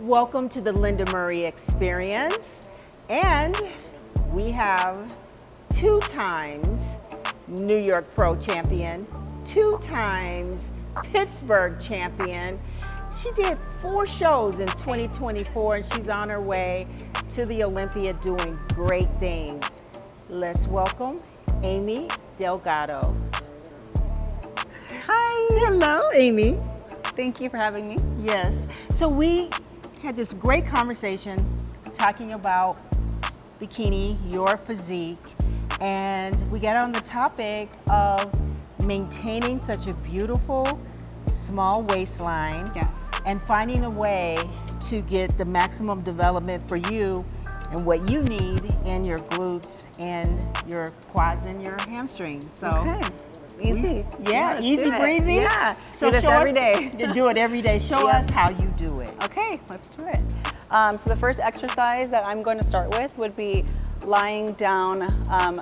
Welcome to the Lenda Murray Experience, and we have 2 times New York Pro champion, 2 times Pittsburgh champion. She did 4 shows in 2024 and she's on her way to the Olympia doing great things. Let's welcome Aimee Delgado. Hi. Hello, Aimee. Thank you for having me. Yes. So we had this great conversation talking about bikini, your physique, and we got on the topic of maintaining such a beautiful small waistline. Yes. And finding a way to get the maximum development for you and what you need in your glutes and your quads and your hamstrings. So okay. Easy. Easy breezy. Yeah. So do this show every us, day. You do it every day. Show us how you do it. Okay, let's do it. So the first exercise that I'm going to start with would be lying down,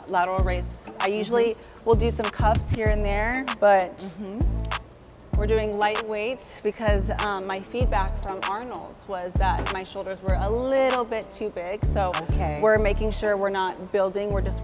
lateral raise. I usually will do some cuffs here and there, but we're doing light weights because my feedback from Arnold's was that my shoulders were a little bit too big. So we're making sure we're not building, we're just,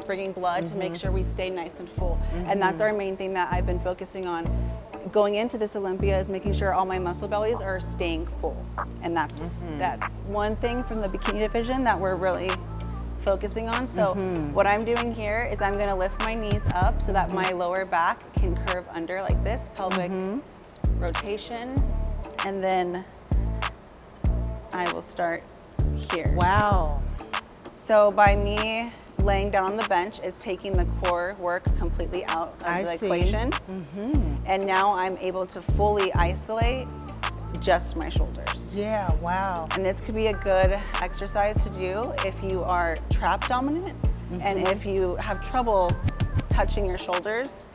bringing blood to make sure we stay nice and full. And that's our main thing that I've been focusing on going into this Olympia, is making sure all my muscle bellies are staying full. And that's one thing from the bikini division that we're really focusing on. So what I'm doing here is I'm gonna lift my knees up so that my lower back can curve under like this, pelvic rotation. And then I will start here. Wow. So by me laying down on the bench, it's taking the core work completely out of the equation. And now I'm able to fully isolate just my shoulders. Yeah, wow. And this could be a good exercise to do if you are trap dominant and if you have trouble touching your shoulders,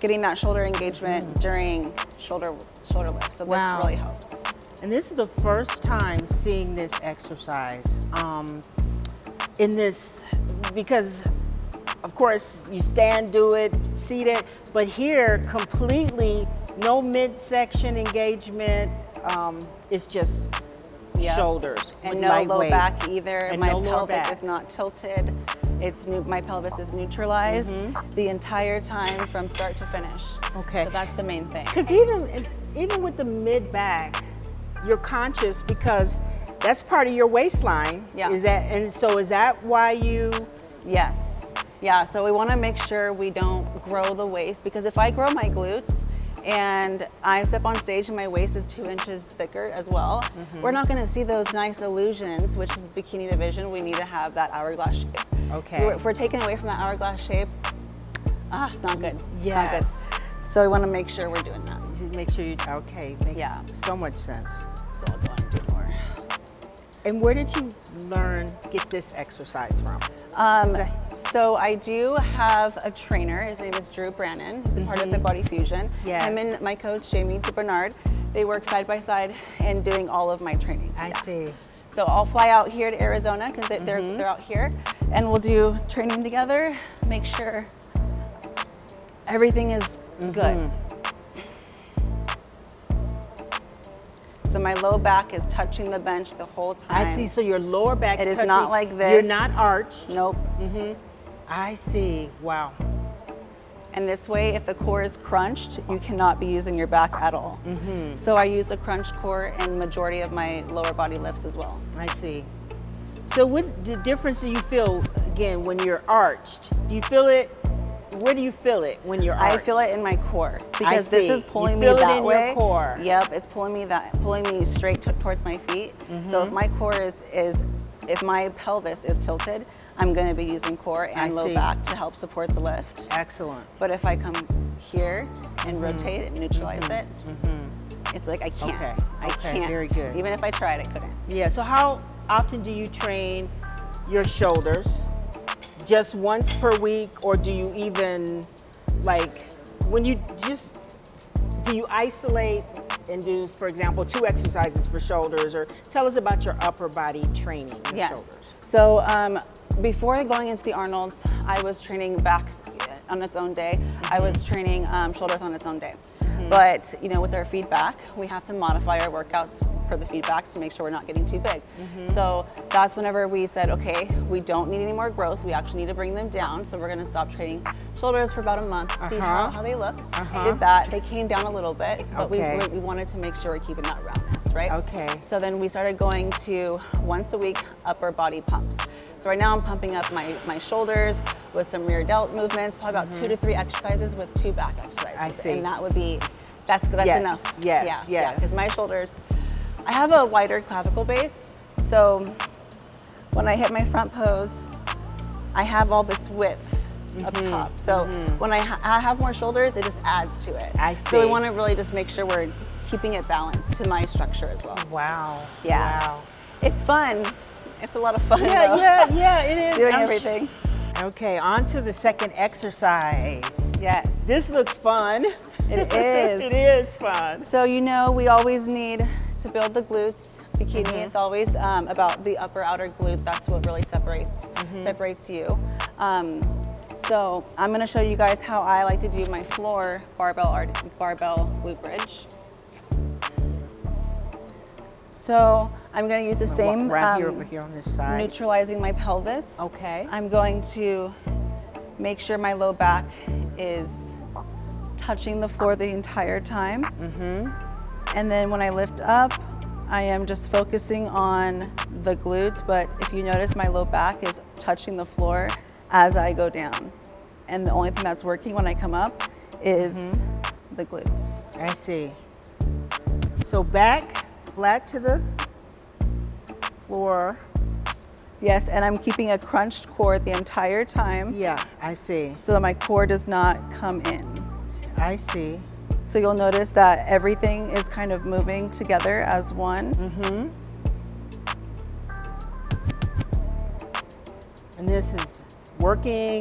getting that shoulder engagement during shoulder lifts. So this really helps. And this is the first time seeing this exercise in this, because of course you stand, do it, seated, but here completely no midsection engagement. It's just shoulders and no low back either. And my pelvic is not tilted. My pelvis is neutralized the entire time from start to finish. Okay. So that's the main thing. Because even with the mid back, you're conscious because that's part of your waistline. Yeah. Is that why you? Yes. Yeah. So we want to make sure we don't grow the waist, because if I grow my glutes and I step on stage and my waist is 2 inches thicker as well, we're not going to see those nice illusions, which is bikini division. We need to have that hourglass shape. Okay. If we're taken away from that hourglass shape, it's not good. Yes. It's not good. So we want to make sure we're doing that. Make sure you, makes so much sense. So I'll go and do more. And where did you get this exercise from? So I do have a trainer. His name is Drew Brannon. He's a part of the Body Fusion. Yes. Him and my coach, Aimee Bernard, they work side by side and doing all of my training. I see. So I'll fly out here to Arizona because they're out here, and we'll do training together, make sure everything is good. So my low back is touching the bench the whole time. I see, so your lower back is touching. It is not like this. You're not arched. Nope. I see, wow. And this way, if the core is crunched, you cannot be using your back at all. So I use a crunched core in majority of my lower body lifts as well. I see. So what the difference do you feel, again, when you're arched? Do you feel it? Where do you feel it when you're arched? I feel it in my core, because this is pulling me that way. You feel it in your core. Yep, it's pulling me straight towards my feet. So if my core if my pelvis is tilted, I'm going to be using core and low back to help support the lift. Excellent. But if I come here and rotate and neutralize it, it's like I can't. I can't. Very good. Even if I tried, I couldn't. Yeah. So how often do you train your shoulders? Just once per week, or do you even, when you do you isolate and do, for example, 2 exercises for shoulders, or tell us about your upper body training with shoulders. So before going into the Arnold's, I was training back on its own day. I was training shoulders on its own day. But you know, with our feedback, we have to modify our workouts for the feedbacks to make sure we're not getting too big. So that's whenever we said, okay, we don't need any more growth. We actually need to bring them down. So we're going to stop training shoulders for about a month, see how they look. Did that. They came down a little bit, but we wanted to make sure we're keeping that roundness, right? Okay. So then we started going to once a week upper body pumps. So right now I'm pumping up my shoulders with some rear delt movements, probably about 2 to 3 exercises with 2 back exercises. I see. And that would be, that's enough. Yes, Yeah, because my shoulders, I have a wider clavicle base. So when I hit my front pose, I have all this width up top. So when I have more shoulders, it just adds to it. I see. So we want to really just make sure we're keeping it balanced to my structure as well. Wow. Yeah. Wow. It's fun. It's a lot of fun. Yeah, it is. Doing everything. Okay, on to the second exercise. Yes. This looks fun. It is. It is fun. So you know we always need to build the glutes. Bikini, it's always about the upper outer glute. That's what really separates you. So I'm going to show you guys how I like to do my floor barbell glute bridge. So I'm going to use the same right over here on this side. neutralizing my pelvis. Okay. I'm going to make sure my low back is touching the floor the entire time. And then when I lift up, I am just focusing on the glutes, but if you notice, my low back is touching the floor as I go down. And the only thing that's working when I come up is the glutes. I see. So back flat to the floor. Yes, and I'm keeping a crunched core the entire time. Yeah, I see. So that my core does not come in. I see. So you'll notice that everything is kind of moving together as one. And this is working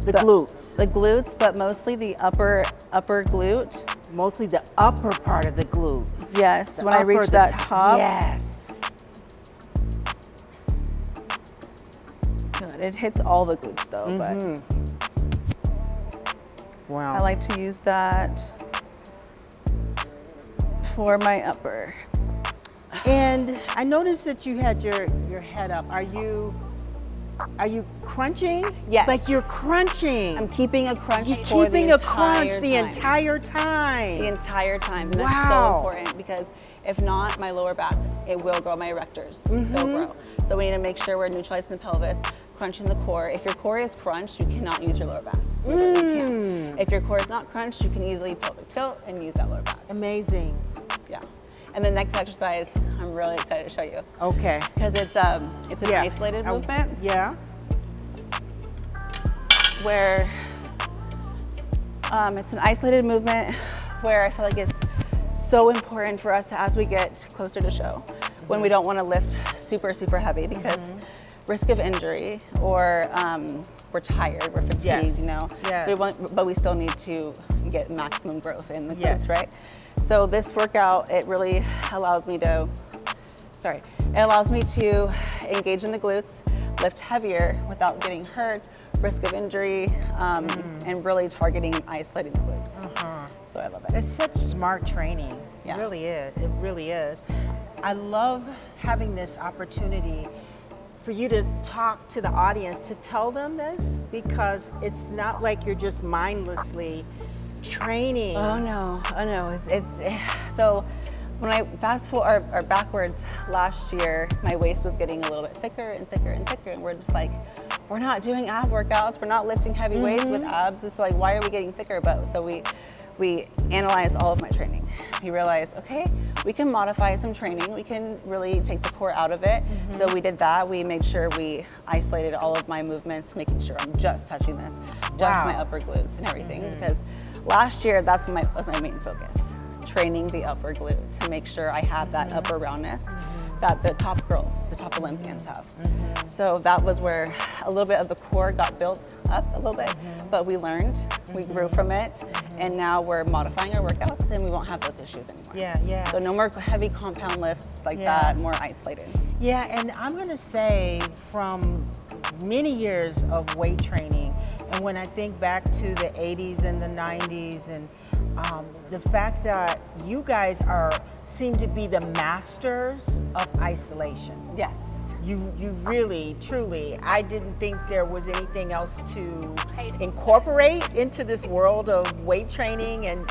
the glutes. The glutes, but mostly the upper glute. Mostly the upper part of the glute. Yes, The when I upper, reach the that top. Yes. Good. It hits all the glutes though, but Wow. I like to use that for my upper. And I noticed that you had your head up. Are you crunching? Yes. Like you're crunching. I'm keeping a crunch You're core keeping the a crunch the entire entire time. The entire time. And that's so important because if not, my lower back, it will grow. My erectors, they'll grow. So we need to make sure we're neutralizing the pelvis, crunching the core. If your core is crunched, you cannot use your lower back. You can't. If your core is not crunched, you can easily pelvic tilt and use that lower back. Amazing. Yeah. And the next exercise, I'm really excited to show you. Okay. Because it's an isolated movement. Yeah. Where it's an isolated movement where I feel like it's so important for us as we get closer to show, when we don't want to lift super, super heavy because risk of injury or we're tired, we're fatigued, you know. Yes. But we still need to get maximum growth in the glutes, right? So this workout, it really allows me to, engage in the glutes, lift heavier without getting hurt, risk of injury, and really targeting and isolating the glutes. So I love it. It's such smart training. Yeah. It really is. It really is. I love having this opportunity for you to talk to the audience, to tell them this, because it's not like you're just mindlessly training. Oh no. So when I fast forward or backwards last year, my waist was getting a little bit thicker and thicker and thicker, and we're just like, we're not doing ab workouts, we're not lifting heavy weights with abs. It's like, why are we getting thicker? But so we analyzed all of my training. We realized, okay, we can modify some training. We can really take the core out of it. So we did that. We made sure we isolated all of my movements, making sure I'm just touching this, just my upper glutes and everything. Because last year, was my main focus, training the upper glute to make sure I have that upper roundness that the top girls, the top Olympians have. So that was where a little bit of the core got built up a little bit, but we learned, we grew from it, and now we're modifying our workouts and we won't have those issues anymore. Yeah. So no more heavy compound lifts like that, more isolated. Yeah, and I'm gonna say from many years of weight training, and when I think back to the 80s and the 90s and the fact that you guys seem to be the masters of isolation. Yes. You really, truly, I didn't think there was anything else to incorporate into this world of weight training and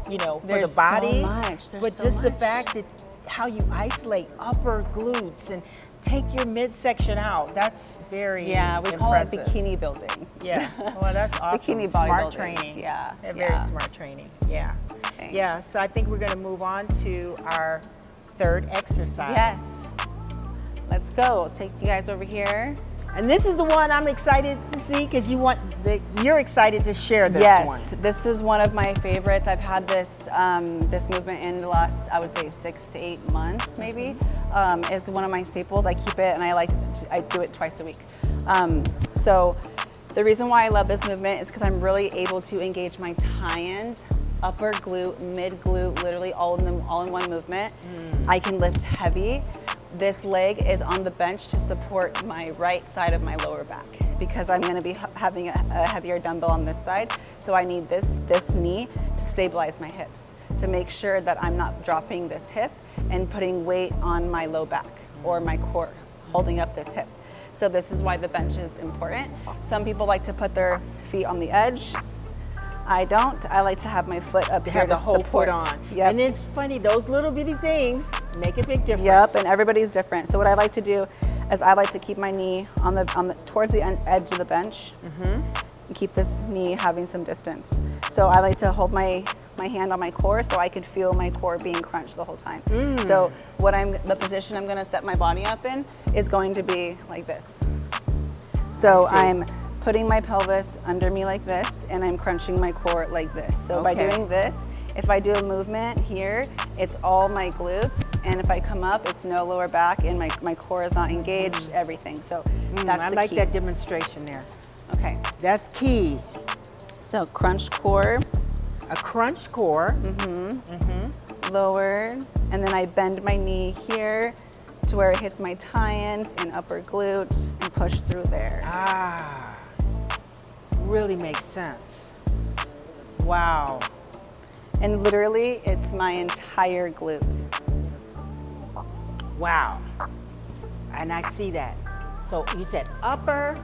you know, for There's the body. so much. There's but so just the much. fact that how you isolate upper glutes and take your midsection out, that's very Yeah, we impressive. call it bikini building. Yeah, well, that's awesome. Bikini Smart bodybuilding. training. Yeah, Very yeah. smart training. Yeah. Thanks. Yeah, so I think we're going to move on to our third exercise. Yes. Let's go. I'll take you guys over here. And this is the one I'm excited to see because you're excited to share this Yes, one. this is one of my favorites. I've had this this movement in the last, I would say, 6 to 8 months, maybe. It's one of my staples. I keep it, and I do it twice a week. So the reason why I love this movement is because I'm really able to engage my tie-ins, upper glute, mid glute, literally all in one movement. I can lift heavy. This leg is on the bench to support my right side of my lower back because I'm going to be having a heavier dumbbell on this side. So I need this knee to stabilize my hips, to make sure that I'm not dropping this hip and putting weight on my low back or my core, holding up this hip. So this is why the bench is important. Some people like to put their feet on the edge. I don't. I like to have my foot up here Have to the whole support. foot on. Yep. And it's funny, those little bitty things make a big difference. Yep, and everybody's different. So what I like to do is I like to keep my knee on the towards the edge of the bench, and keep this knee having some distance. So I like to hold my hand on my core so I could feel my core being crunched the whole time. So the position I'm going to set my body up in is going to be like this. So I'm putting my pelvis under me like this, and I'm crunching my core like this. So by doing this, if I do a movement here, it's all my glutes, and if I come up, it's no lower back, and my core is not engaged, everything. So that's I the like key. that demonstration there. Okay, That's key. so crunched core, A crunched core. lower, and then I bend my knee here to where it hits my tie-ins and upper glute, and push through there. Ah, really makes sense. Wow. And literally, it's my entire glute. Wow. And I see that. So you said upper.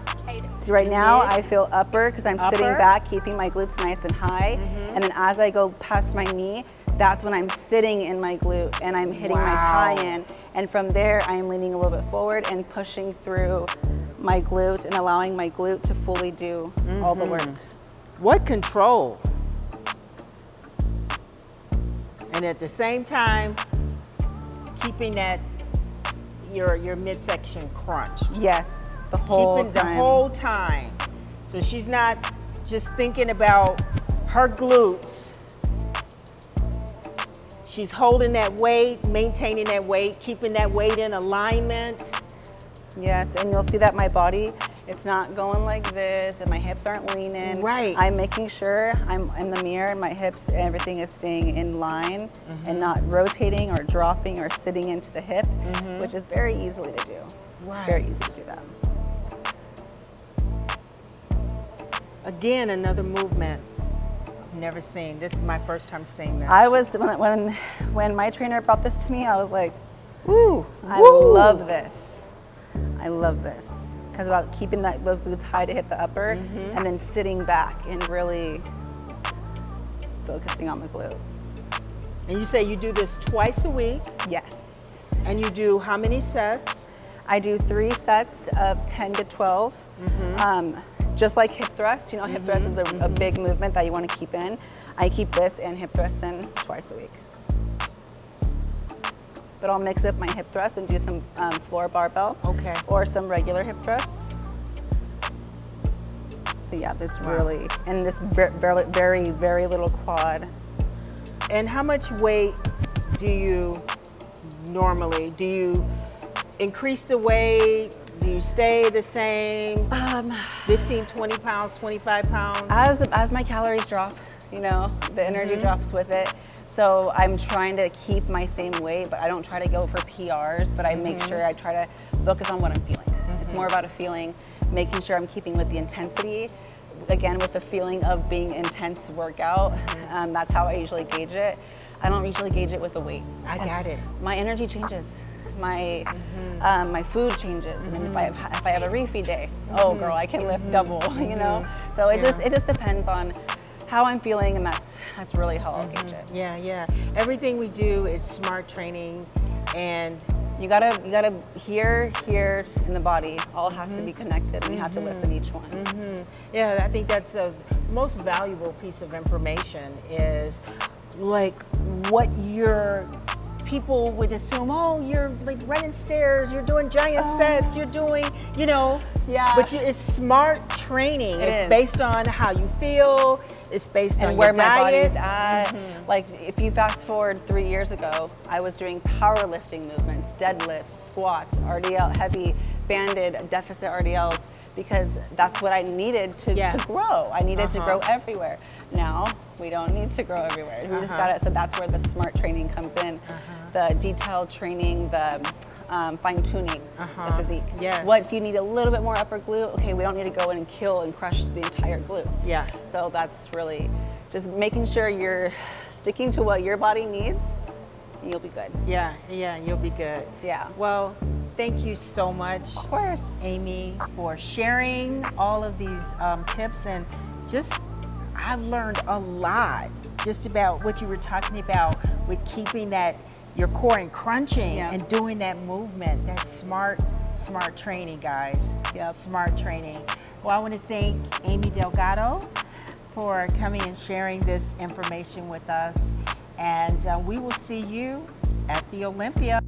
See, right now Mid. I feel upper because I'm sitting Upper. back, keeping my glutes nice and high. And then as I go past my knee, that's when I'm sitting in my glute and I'm hitting my Wow. tie-in. And from there, I'm leaning a little bit forward and pushing through my glute and allowing my glute to fully do all the work. What control? And at the same time, keeping that your midsection crunched. Yes, the whole Keeping time. the whole time. So she's not just thinking about her glutes. She's holding that weight, maintaining that weight, keeping that weight in alignment. Yes, and you'll see that my body, it's not going like this and my hips aren't leaning. Right. I'm making sure I'm in the mirror and my hips, everything is staying in line and not rotating or dropping or sitting into the hip, which is very easily to do. It's very easy to do that. Again, another movement I've never seen. This is my first time seeing this. I was, when my trainer brought this to me, I was like, woo, I Woo. love this. I love this. Because about keeping those glutes high to hit the upper and then sitting back and really focusing on the glute. And you say you do this twice a week, Yes. and you do how many sets? I do 3 sets of 10 to 12. Just like hip thrust, you know, hip thrust is a big movement that you want to keep in. I keep this and hip thrust in twice a week. But I'll mix up my hip thrust and do some floor barbell. Okay. Or some regular hip thrusts. But yeah, this really, and this very, very, very little quad. And how much weight do you normally, do you increase the weight? Do you stay the same? 15, 20 pounds, 25 pounds? As my calories drop, you know, the energy drops with it. So I'm trying to keep my same weight, but I don't try to go for PRs, but I make sure I try to focus on what I'm feeling. It's more about a feeling, making sure I'm keeping with the intensity, again, with the feeling of being intense workout, that's how I usually gauge it. I don't usually gauge it with the weight. I got it. My energy changes. My food changes. I mean, if I have a refeed day, oh girl, I can lift double, you know? So it just depends on how I'm feeling, and that's really how I'll gauge it. Yeah, yeah. Everything we do is smart training, and you gotta hear in the body. All has to be connected, and you have to listen each one. yeah, I think that's the most valuable piece of information is like what your people would assume, oh, you're like running stairs, you're doing giant sets, you're doing, you know. Yeah. But it's smart training. It's based on how you feel. It's based on where your my diet. body's at. Like if you fast forward 3 years ago, I was doing powerlifting movements, deadlifts, squats, RDL, heavy banded deficit RDLs, because that's what I needed to grow. I needed to grow everywhere. Now we don't need to grow everywhere. We just got it. So that's where the smart training comes in. The detailed training, the fine tuning the physique. Yes. What do you need? A little bit more upper glute? Okay, we don't need to go in and kill and crush the entire glutes. Yeah. So that's really just making sure you're sticking to what your body needs, and you'll be good. Yeah, yeah, you'll be good. Yeah. Well, thank you so much, Of course. Aimee, for sharing all of these tips, and just I've learned a lot just about what you were talking about with keeping that your core and crunching and doing that movement. That's smart training, guys. Yep. Smart training. Well, I want to thank Aimee Delgado for coming and sharing this information with us, and we will see you at the Olympia.